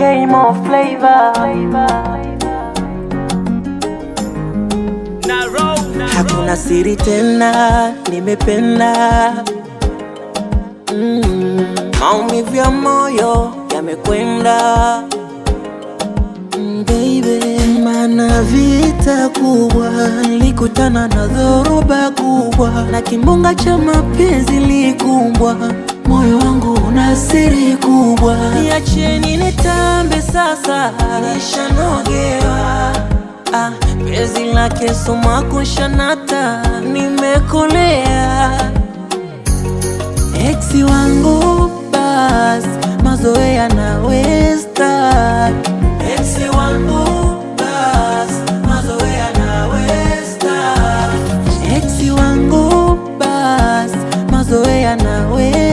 K more flavor. Hakuna siri tena, nimependa. Maumivu ya moyo yamekwenda. Baby, mana vita kubwa, nilikutana na dhoruba kubwa, na kimbunga cha mapenzi likumbwa. Moyo wangu una siri kubwa, niacheni nitambe sasa, nishanogewa. Penzi lake soma kushanata, nimekolea. Eksi wangu bas, mazoea nawe stuck. Eksi wangu bas, mazoea nawe stuck. Eksi wangu bas, mazoea nawe